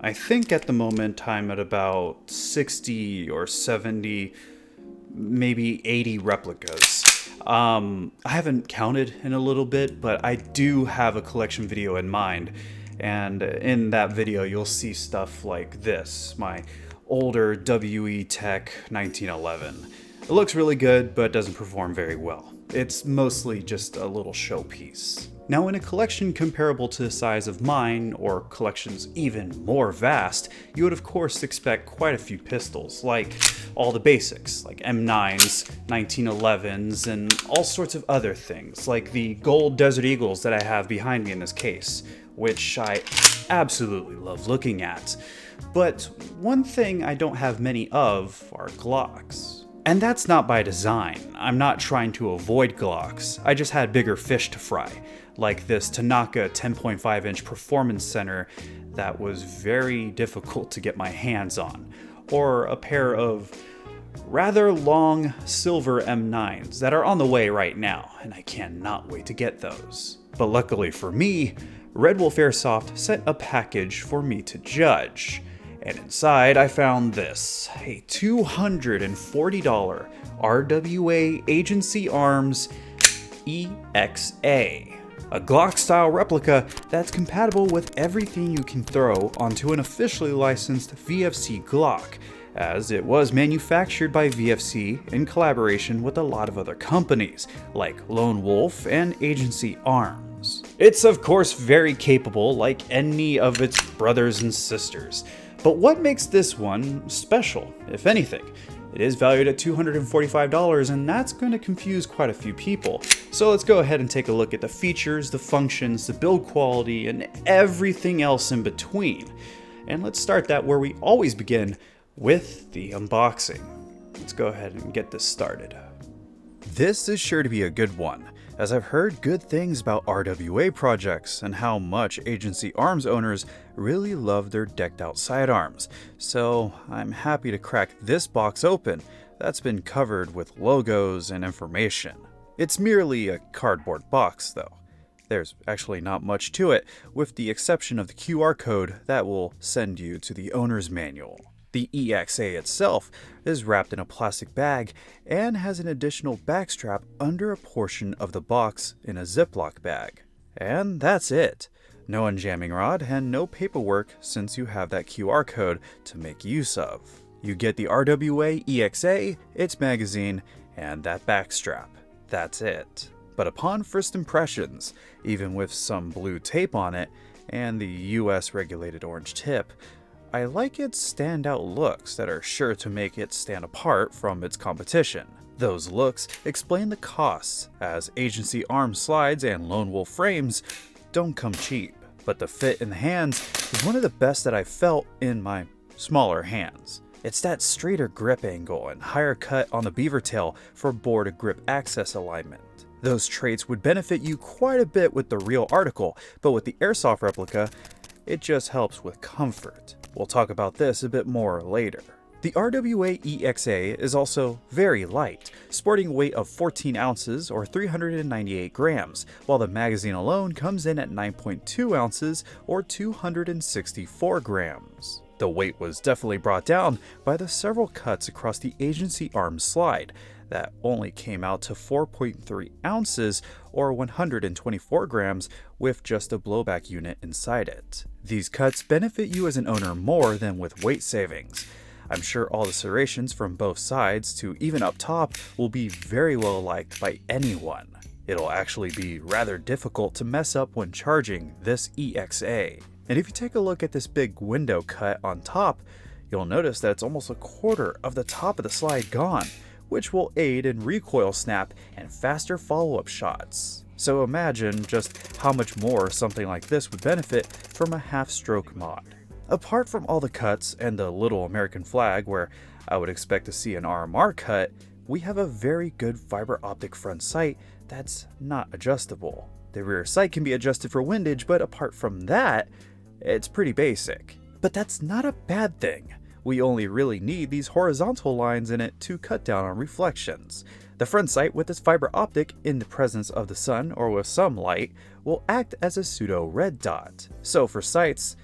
I think at the moment I'm at about 60 or 70, maybe 80 replicas. I haven't counted in a little bit, but I do have a collection video in mind. And in that video, you'll see stuff like this, my older WE Tech 1911. It looks really good, but doesn't perform very well. It's mostly just a little showpiece. Now, in a collection comparable to the size of mine, or collections even more vast, you would of course expect quite a few pistols, like all the basics, like M9s, 1911s, and all sorts of other things, like the gold Desert Eagles that I have behind me in this case, which I absolutely love looking at. But one thing I don't have many of are Glocks. And that's not by design. I'm not trying to avoid Glocks, I just had bigger fish to fry, like this Tanaka 10.5-inch Performance Center that was very difficult to get my hands on, or a pair of rather long silver M9s that are on the way right now, and I cannot wait to get those. But luckily for me, Redwolf Airsoft sent a package for me to judge. And inside I found this, a $240 RWA Agency Arms EXA. A Glock-style replica that's compatible with everything you can throw onto an officially licensed VFC Glock, as it was manufactured by VFC in collaboration with a lot of other companies, like Lonewolf and Agency Arms. It's of course very capable, like any of its brothers and sisters. But what makes this one special, if anything? It is valued at $245, and that's going to confuse quite a few people. So let's go ahead and take a look at the features, the functions, the build quality, and everything else in between. And let's start that where we always begin, with the unboxing. Let's go ahead and get this started. This is sure to be a good one, as I've heard good things about RWA projects and how much Agency Arms owners really love their decked out sidearms, so I'm happy to crack this box open that's been covered with logos and information. It's merely a cardboard box though. There's actually not much to it, with the exception of the QR code that will send you to the owner's manual. The EXA itself is wrapped in a plastic bag and has an additional backstrap under a portion of the box in a Ziploc bag. And that's it. No unjamming rod and no paperwork, since you have that QR code to make use of. You get the RWA EXA, its magazine, and that backstrap. That's it. But upon first impressions, even with some blue tape on it and the US regulated orange tip, I like its standout looks that are sure to make it stand apart from its competition. Those looks explain the costs, as Agency Arms slides and Lonewolf frames don't come cheap, but the fit in the hands is one of the best that I've felt in my smaller hands. It's that straighter grip angle and higher cut on the beaver tail for bore to grip access alignment. Those traits would benefit you quite a bit with the real article, but with the Airsoft replica, it just helps with comfort. We'll talk about this a bit more later. The RWA EXA is also very light, sporting a weight of 14 ounces or 398 grams, while the magazine alone comes in at 9.2 ounces or 264 grams. The weight was definitely brought down by the several cuts across the Agency Arms slide that only came out to 4.3 ounces or 124 grams with just a blowback unit inside it. These cuts benefit you as an owner more than with weight savings. I'm sure all the serrations from both sides to even up top will be very well liked by anyone. It'll actually be rather difficult to mess up when charging this EXA. And if you take a look at this big window cut on top, you'll notice that it's almost a quarter of the top of the slide gone, which will aid in recoil snap and faster follow-up shots. So imagine just how much more something like this would benefit from a half-stroke mod. Apart from all the cuts and the little American flag where I would expect to see an RMR cut, we have a very good fiber optic front sight that's not adjustable. The rear sight can be adjusted for windage, but apart from that, it's pretty basic. But that's not a bad thing. We only really need these horizontal lines in it to cut down on reflections. The front sight with its fiber optic in the presence of the sun or with some light will act as a pseudo red dot. So for sights,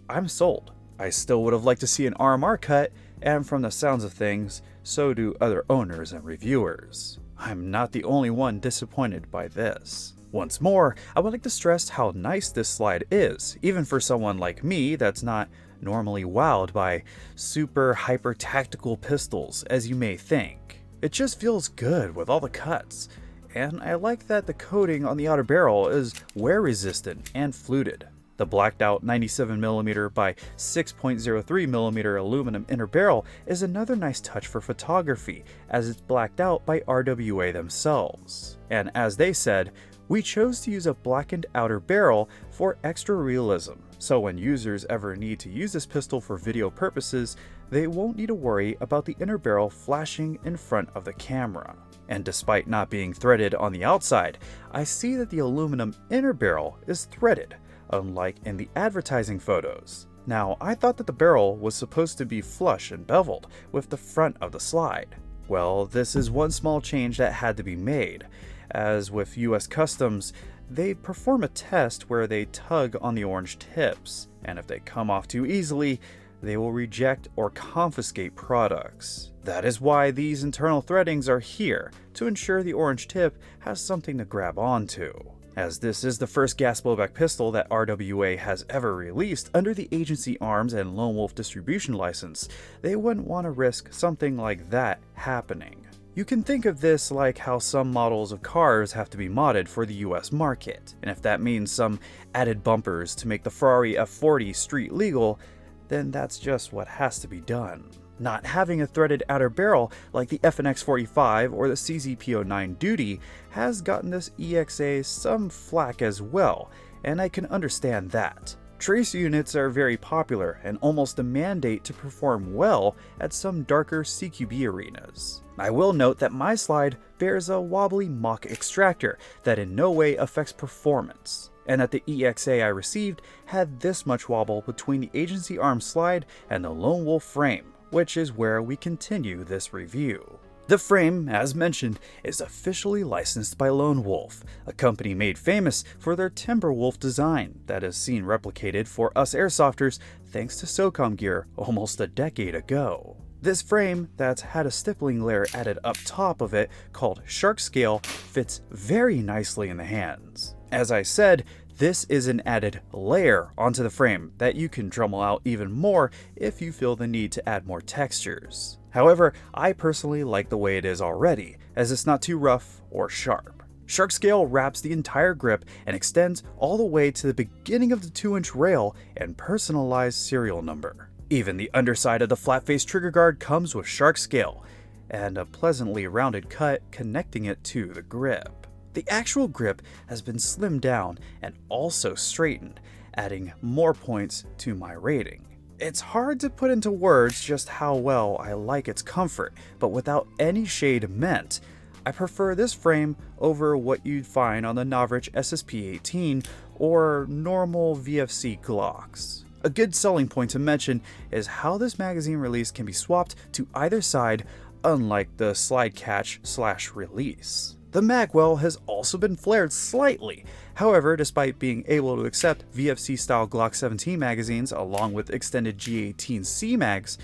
I'm sold. I still would have liked to see an RMR cut, and from the sounds of things, so do other owners and reviewers. I'm not the only one disappointed by this. Once more, I would like to stress how nice this slide is, even for someone like me that's not normally wowed by super hyper tactical pistols as you may think. It just feels good with all the cuts, and I like that the coating on the outer barrel is wear resistant and fluted. The blacked out 97mm by 6.03mm aluminum inner barrel is another nice touch for photography, as it's blacked out by RWA themselves. And as they said, we chose to use a blackened outer barrel for extra realism, so when users ever need to use this pistol for video purposes, they won't need to worry about the inner barrel flashing in front of the camera. And despite not being threaded on the outside, I see that the aluminum inner barrel is threaded, unlike in the advertising photos. Now, I thought that the barrel was supposed to be flush and beveled with the front of the slide. Well, this is one small change that had to be made, as with US Customs, they perform a test where they tug on the orange tips, and if they come off too easily, they will reject or confiscate products. That is why these internal threadings are here, to ensure the orange tip has something to grab onto. As this is the first gas blowback pistol that RWA has ever released under the agency arms and Lonewolf distribution license, they wouldn't want to risk something like that happening. You can think of this like how some models of cars have to be modded for the US market, and if that means some added bumpers to make the Ferrari F40 street legal, then that's just what has to be done. Not having a threaded outer barrel like the FNX45 or the CZP09 Duty has gotten this EXA some flack as well, and I can understand that. Trace units are very popular and almost a mandate to perform well at some darker CQB arenas. I will note that my slide bears a wobbly mock extractor that in no way affects performance, and that the EXA I received had this much wobble between the agency arm slide and the Lonewolf Frame, which is where we continue this review. The frame, as mentioned, is officially licensed by Lonewolf, a company made famous for their Timberwolf design that is seen replicated for us airsofters thanks to SOCOM gear almost a decade ago. This frame, that's had a stippling layer added up top of it called shark scale, fits very nicely in the hands. As I said, this is an added layer onto the frame that you can Dremel out even more if you feel the need to add more textures. However, I personally like the way it is already, as it's not too rough or sharp. Shark scale wraps the entire grip and extends all the way to the beginning of the 2-inch rail and personalized serial number. Even the underside of the flat face trigger guard comes with shark scale, and a pleasantly rounded cut connecting it to the grip. The actual grip has been slimmed down and also straightened, adding more points to my rating. It's hard to put into words just how well I like its comfort, but without any shade meant, I prefer this frame over what you'd find on the Navrich SSP-18 or normal VFC Glocks. A good selling point to mention is how this magazine release can be swapped to either side, unlike the slide catch / release. The Magwell has also been flared slightly. However, despite being able to accept VFC-style Glock 17 magazines along with extended G18C mags,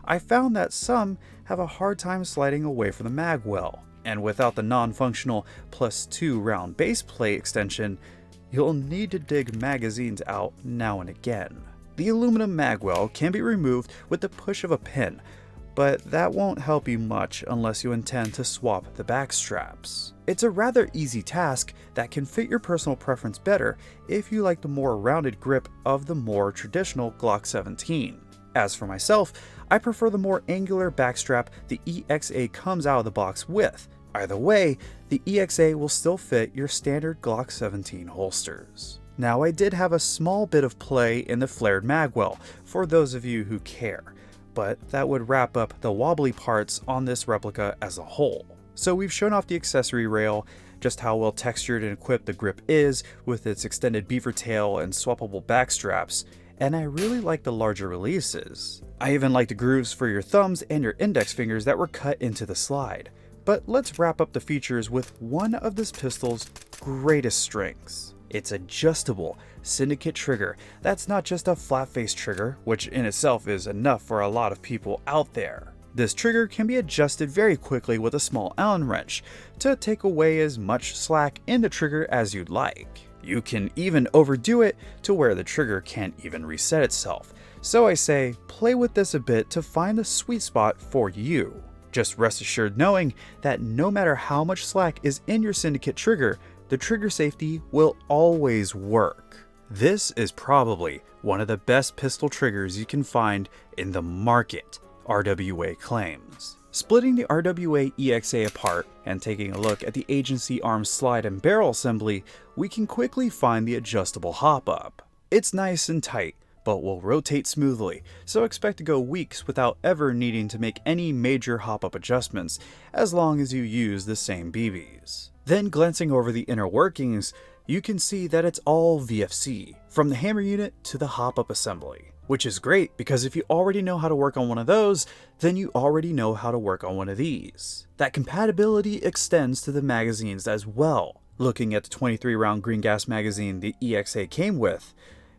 I found that some have a hard time sliding away from the Magwell, and without the non-functional +2 round base plate extension, you'll need to dig magazines out now and again. The aluminum Magwell can be removed with the push of a pin, but that won't help you much unless you intend to swap the back straps. It's a rather easy task that can fit your personal preference better if you like the more rounded grip of the more traditional Glock 17. As for myself, I prefer the more angular backstrap the EXA comes out of the box with. Either way, the EXA will still fit your standard Glock 17 holsters. Now, I did have a small bit of play in the flared Magwell for those of you who care, but that would wrap up the wobbly parts on this replica as a whole. So we've shown off the accessory rail, just how well textured and equipped the grip is with its extended beaver tail and swappable back straps, and I really like the larger releases. I even like the grooves for your thumbs and your index fingers that were cut into the slide. But let's wrap up the features with one of this pistol's greatest strengths. It's adjustable, Syndicate trigger. That's not just a flat face trigger, which in itself is enough for a lot of people out there. This trigger can be adjusted very quickly with a small Allen wrench to take away as much slack in the trigger as you'd like. You can even overdo it to where the trigger can't even reset itself. So I say, play with this a bit to find the sweet spot for you. Just rest assured knowing that no matter how much slack is in your Syndicate trigger, the trigger safety will always work. This is probably one of the best pistol triggers you can find in the market, RWA claims. Splitting the RWA EXA apart and taking a look at the agency arm slide and barrel assembly, we can quickly find the adjustable Hopup. It's nice and tight, but will rotate smoothly, so expect to go weeks without ever needing to make any major Hopup adjustments, as long as you use the same BBs. Then glancing over the inner workings, you can see that it's all VFC, from the hammer unit to the Hopup assembly. Which is great because if you already know how to work on one of those, then you already know how to work on one of these. That compatibility extends to the magazines as well. Looking at the 23 round green gas magazine the EXA came with,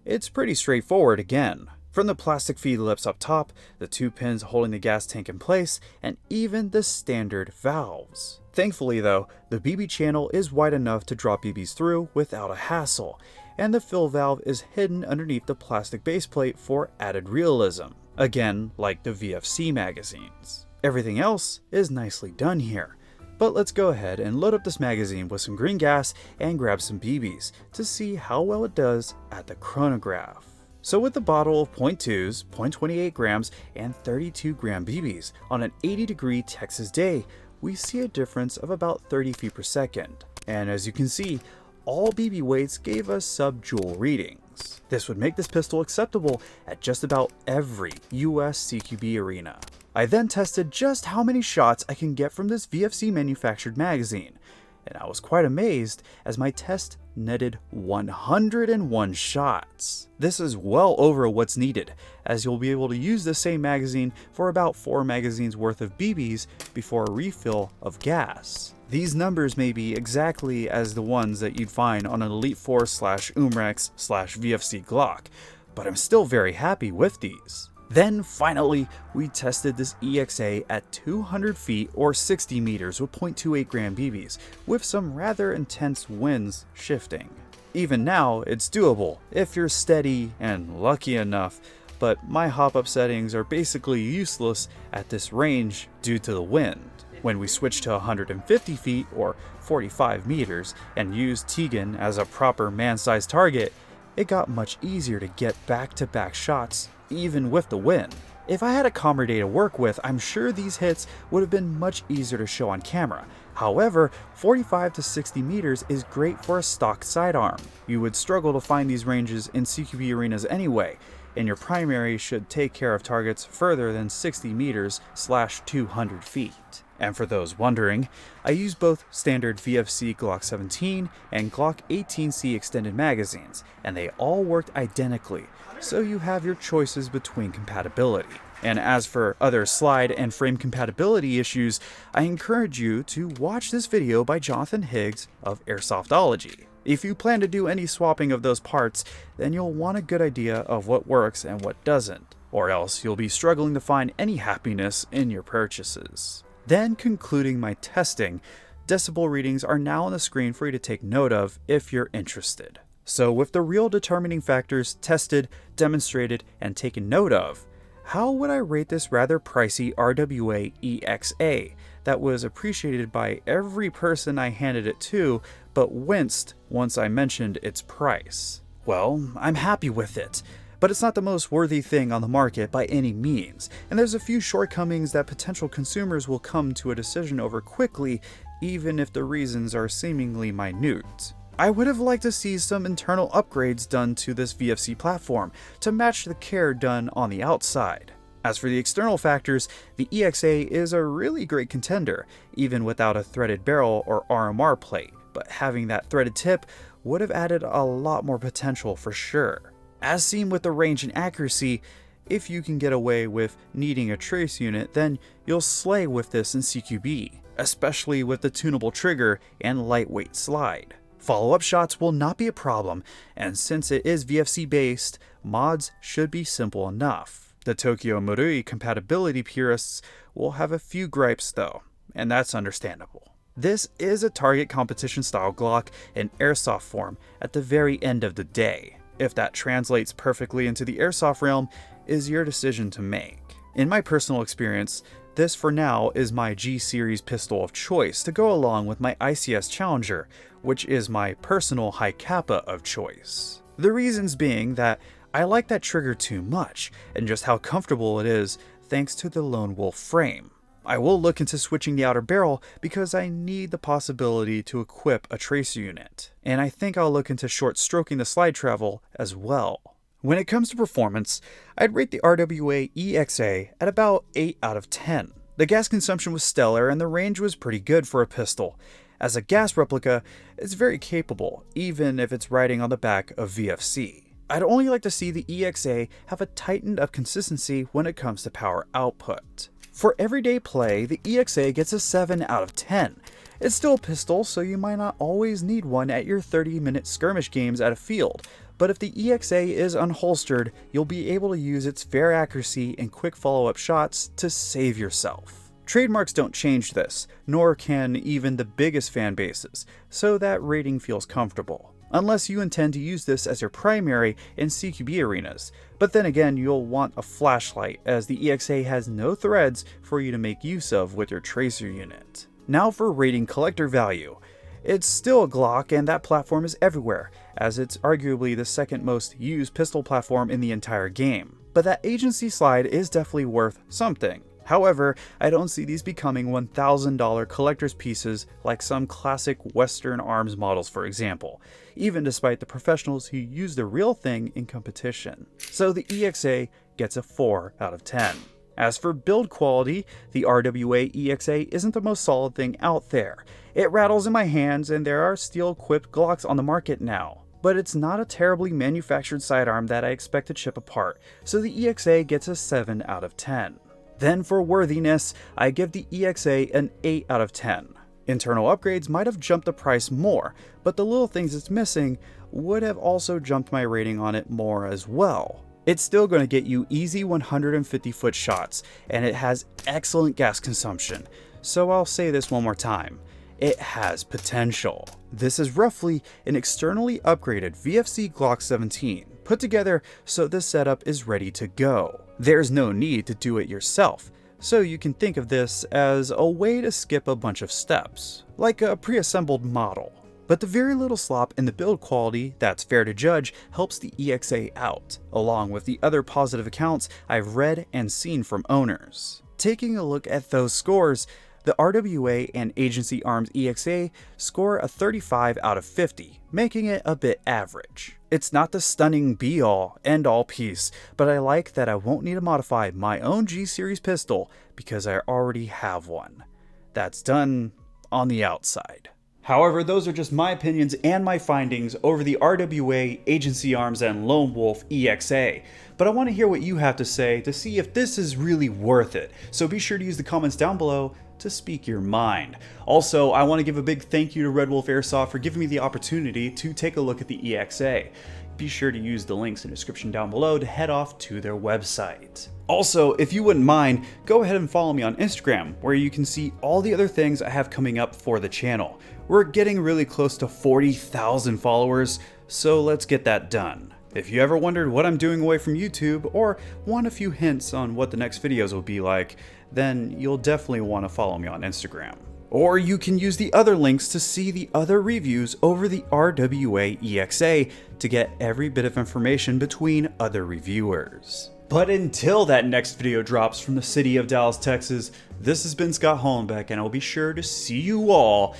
it's pretty straightforward again. From the plastic feed lips up top, the 2 pins holding the gas tank in place, and even the standard valves. Thankfully though, the BB channel is wide enough to drop BBs through without a hassle, and the fill valve is hidden underneath the plastic baseplate for added realism, again like the VFC magazines. Everything else is nicely done here. But let's go ahead and load up this magazine with some green gas and grab some BBs to see how well it does at the chronograph. So with the bottle of .2s, 0.28 grams, and 32 gram BBs on an 80-degree Texas day, we see a difference of about 30 feet per second. And as you can see, all BB weights gave us sub-joule readings. This would make this pistol acceptable at just about every US CQB arena. I then tested just how many shots I can get from this VFC manufactured magazine, and I was quite amazed as my test netted 101 shots. This is well over what's needed, as you'll be able to use the same magazine for about 4 magazines worth of BBs before a refill of gas. These numbers may be exactly as the ones that you'd find on an Elite Force / Umrex / VFC Glock, but I'm still very happy with these. Then finally, we tested this EXA at 200 feet or 60 meters with 0.28 gram BBs, with some rather intense winds shifting. Even now, it's doable if you're steady and lucky enough, but my Hopup settings are basically useless at this range due to the wind. When we switched to 150 feet or 45 meters and used Tegan as a proper man-sized target, it got much easier to get back-to-back shots even with the wind. If I had a calmer day to work with, I'm sure these hits would have been much easier to show on camera. However, 45 to 60 meters is great for a stock sidearm. You would struggle to find these ranges in CQB arenas anyway, and your primary should take care of targets further than 60 meters / 200 feet. And for those wondering, I use both standard VFC Glock 17 and Glock 18C extended magazines, and they all worked identically, so you have your choices between compatibility. And as for other slide and frame compatibility issues, I encourage you to watch this video by Jonathan Higgs of Airsoftology. If you plan to do any swapping of those parts, then you'll want a good idea of what works and what doesn't, or else you'll be struggling to find any happiness in your purchases. Then concluding my testing, decibel readings are now on the screen for you to take note of if you're interested. So with the real determining factors tested, demonstrated, and taken note of, how would I rate this rather pricey RWA EXA that was appreciated by every person I handed it to, but winced once I mentioned its price? Well, I'm happy with it, but it's not the most worthy thing on the market by any means, and there's a few shortcomings that potential consumers will come to a decision over quickly, even if the reasons are seemingly minute. I would have liked to see some internal upgrades done to this VFC platform to match the care done on the outside. As for the external factors, the EXA is a really great contender, even without a threaded barrel or RMR plate, but having that threaded tip would have added a lot more potential for sure. As seen with the range and accuracy, if you can get away with needing a trace unit, then you'll slay with this in CQB, especially with the tunable trigger and lightweight slide. Follow-up shots will not be a problem, and since it is VFC based, mods should be simple enough. The Tokyo Marui compatibility purists will have a few gripes though, and that's understandable. This is a target competition style Glock in airsoft form at the very end of the day. If that translates perfectly into the airsoft realm is your decision to make. In my personal experience, this for now is my G-Series pistol of choice to go along with my ICS Challenger, which is my personal high kappa of choice. The reasons being that I like that trigger too much, and just how comfortable it is thanks to the Lonewolf Frame. I will look into switching the outer barrel because I need the possibility to equip a tracer unit, and I think I'll look into short stroking the slide travel as well. When it comes to performance, I'd rate the RWA EXA at about 8 out of 10. The gas consumption was stellar and the range was pretty good for a pistol. As a gas replica, it's very capable, even if it's riding on the back of VFC. I'd only like to see the EXA have a tightened up consistency when it comes to power output. For everyday play, the EXA gets a 7 out of 10. It's still a pistol, so you might not always need one at your 30-minute skirmish games at a field, but if the EXA is unholstered, you'll be able to use its fair accuracy and quick follow-up shots to save yourself. Trademarks don't change this, nor can even the biggest fan bases, so that rating feels comfortable. Unless you intend to use this as your primary in CQB arenas, but then again you'll want a flashlight as the EXA has no threads for you to make use of with your tracer unit. Now for rating collector value. It's still a Glock and that platform is everywhere, as it's arguably the second most used pistol platform in the entire game. But that agency slide is definitely worth something. However, I don't see these becoming $1,000 collector's pieces like some classic Western arms models for example, even despite the professionals who use the real thing in competition. So the EXA gets a 4 out of 10. As for build quality, the RWA EXA isn't the most solid thing out there. It rattles in my hands and there are steel-equipped Glocks on the market now. But it's not a terribly manufactured sidearm that I expect to chip apart, so the EXA gets a 7 out of 10. Then for worthiness, I give the EXA an 8 out of 10. Internal upgrades might have jumped the price more, but the little things it's missing would have also jumped my rating on it more as well. It's still going to get you easy 150-foot shots, and it has excellent gas consumption. So I'll say this one more time. It has potential. This is roughly an externally upgraded VFC Glock 17, put together so this setup is ready to go. There's no need to do it yourself, so you can think of this as a way to skip a bunch of steps, like a pre-assembled model. But the very little slop in the build quality that's fair to judge helps the EXA out, along with the other positive accounts I've read and seen from owners. Taking a look at those scores, the RWA and Agency Arms EXA score a 35 out of 50, making it a bit average. It's not the stunning be-all, end-all piece, but I like that I won't need to modify my own G-Series pistol because I already have one. That's done on the outside. However, those are just my opinions and my findings over the RWA, Agency Arms, and Lonewolf EXA. But I want to hear what you have to say to see if this is really worth it, so be sure to use the comments down below to speak your mind. Also, I want to give a big thank you to Redwolf Airsoft for giving me the opportunity to take a look at the EXA. Be sure to use the links in the description down below to head off to their website. Also, if you wouldn't mind, go ahead and follow me on Instagram, where you can see all the other things I have coming up for the channel. We're getting really close to 40,000 followers, so let's get that done. If you ever wondered what I'm doing away from YouTube, or want a few hints on what the next videos will be like, then you'll definitely want to follow me on Instagram. Or you can use the other links to see the other reviews over the RWA EXA to get every bit of information between other reviewers. But until that next video drops from the city of Dallas, Texas, this has been Scott Hollenbeck, and I'll be sure to see you all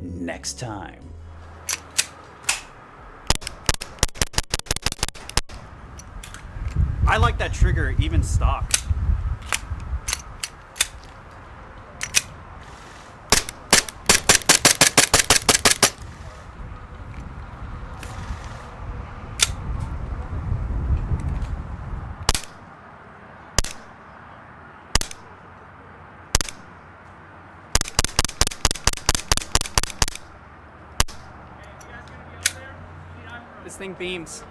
next time. I like that trigger even stock. This thing beams.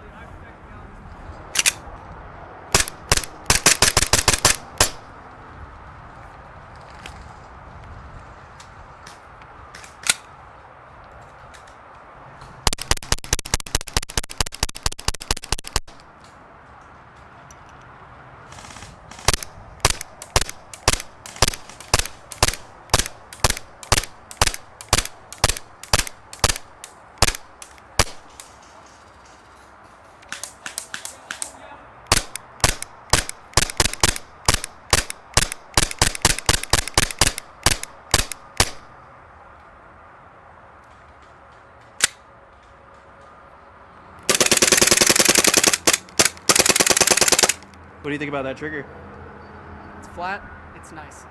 What do you think about that trigger? It's flat, it's nice.